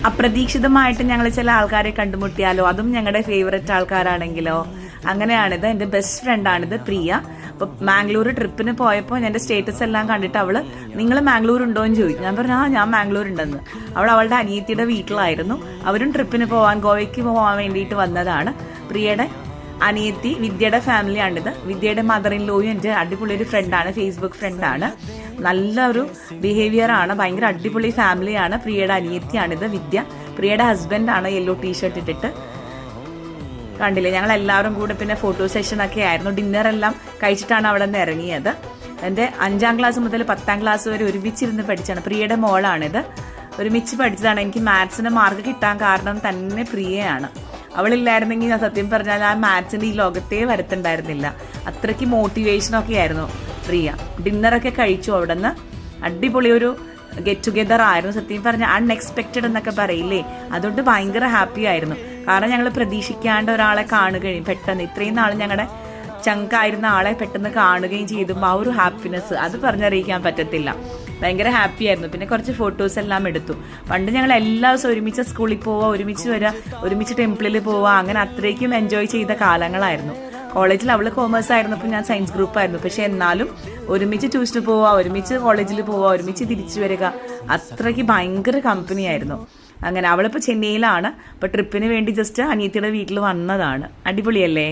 അപ്രതീക്ഷിതമായിട്ട് ഞങ്ങൾ ചില ആൾക്കാരെ കണ്ടുമുട്ടിയാലോ, അതും ഞങ്ങളുടെ ഫേവററ്റ് ആൾക്കാരാണെങ്കിലോ. അങ്ങനെയാണിത്. എൻ്റെ ബെസ്റ്റ് ഫ്രണ്ടാണിത്, പ്രിയ. അപ്പോൾ മാംഗ്ലൂർ ട്രിപ്പിന് പോയപ്പോൾ എൻ്റെ സ്റ്റേറ്റസ് എല്ലാം കണ്ടിട്ട് അവൾ നിങ്ങൾ മാംഗ്ലൂർ ഉണ്ടോ എന്ന് ചോദിച്ചു. ഞാൻ പറഞ്ഞു ഞാൻ മാംഗ്ലൂർ ഉണ്ടെന്ന്. അവളുടെ അനിയത്തിയുടെ വീട്ടിലായിരുന്നു. അവരും ട്രിപ്പിന് പോകാൻ, ഗോവയ്ക്ക് പോകാൻ വേണ്ടിയിട്ട് വന്നതാണ്. പ്രിയയുടെ അനിയത്തി വിദ്യയുടെ ഫാമിലിയാണിത്. വിദ്യയുടെ മദർ ഇൻ ലോയും എൻ്റെ അടിപൊളി ഒരു ഫ്രണ്ടാണ്, ഫേസ്ബുക്ക് ഫ്രണ്ടാണ്. നല്ലൊരു ബിഹേവിയർ ആണ്, ഭയങ്കര അടിപൊളി ഫാമിലിയാണ്. പ്രിയയുടെ അനിയത്തിയാണിത് വിദ്യ. പ്രിയയുടെ ഹസ്ബൻഡാണ് യെല്ലോ ടീഷർട്ട് ഇട്ടിട്ട്. കണ്ടില്ലേ, ഞങ്ങൾ എല്ലാവരും കൂടെ പിന്നെ ഫോട്ടോ സെഷനൊക്കെ ആയിരുന്നു. ഡിന്നറെല്ലാം കഴിച്ചിട്ടാണ് അവിടെ നിന്ന് ഇറങ്ങിയത്. എൻ്റെ 5ാം ക്ലാസ് മുതൽ 10ാം ക്ലാസ് വരെ ഒരുമിച്ചിരുന്ന് പഠിച്ചാണ്. പ്രിയയുടെ മോളാണിത്. ഒരുമിച്ച് പഠിച്ചതാണ്. എനിക്ക് മാത്സിന് മാർക്ക് കിട്ടാൻ കാരണം തന്നെ പ്രിയയാണ്. അവളില്ലായിരുന്നെങ്കിൽ ഞാൻ സത്യം പറഞ്ഞാൽ ആ മാത്സിൻ്റെ ഈ ലോകത്തേ വരത്തുണ്ടായിരുന്നില്ല. അത്രയ്ക്ക് മോട്ടിവേഷനൊക്കെ ആയിരുന്നു പ്രിയ. ഡിന്നറൊക്കെ കഴിച്ചു അവിടെ നിന്ന്. അടിപൊളി ഒരു ഗെറ്റ് ടുഗെദർ ആയിരുന്നു. സത്യം പറഞ്ഞാൽ അൺഎക്സ്പെക്റ്റഡ് എന്നൊക്കെ പറയില്ലേ, അതുകൊണ്ട് ഭയങ്കര ഹാപ്പി ആയിരുന്നു. കാരണം ഞങ്ങൾ പ്രതീക്ഷിക്കാണ്ട് ഒരാളെ കാണുകയും പെട്ടെന്ന് ഇത്രയും നാൾ ഞങ്ങളുടെ ചങ്കായിരുന്ന ആളെ പെട്ടെന്ന് കാണുകയും ചെയ്തുമ്പോൾ ആ ഒരു ഹാപ്പിനെസ് അത് പറഞ്ഞറിയിക്കാൻ പറ്റത്തില്ല. ഭയങ്കര ഹാപ്പി ആയിരുന്നു. പിന്നെ കുറച്ച് ഫോട്ടോസ് എല്ലാം എടുത്തു. പണ്ട് ഞങ്ങൾ എല്ലാ ദിവസവും ഒരുമിച്ച് സ്കൂളിൽ പോവുക, ഒരുമിച്ച് വരിക, ഒരുമിച്ച് ടെമ്പിളിൽ പോവുക, അങ്ങനെ അത്രയ്ക്കും എൻജോയ് ചെയ്ത കാലങ്ങളായിരുന്നു. കോളേജിൽ അവൾ കോമേഴ്സ് ആയിരുന്നപ്പോൾ ഞാൻ സയൻസ് ഗ്രൂപ്പായിരുന്നു. പക്ഷെ എന്നാലും ഒരുമിച്ച് ട്യൂഷന് പോവുക, ഒരുമിച്ച് കോളേജിൽ പോവുക, ഒരുമിച്ച് തിരിച്ചു വരിക, അത്രയ്ക്ക് ഭയങ്കര കമ്പനിയായിരുന്നു. അങ്ങനെ അവളിപ്പോൾ ചെന്നൈയിലാണ്. അപ്പോൾ ട്രിപ്പിന് വേണ്ടി ജസ്റ്റ് അനിയത്തിയുടെ വീട്ടിൽ വന്നതാണ്. അടിപൊളിയല്ലേ?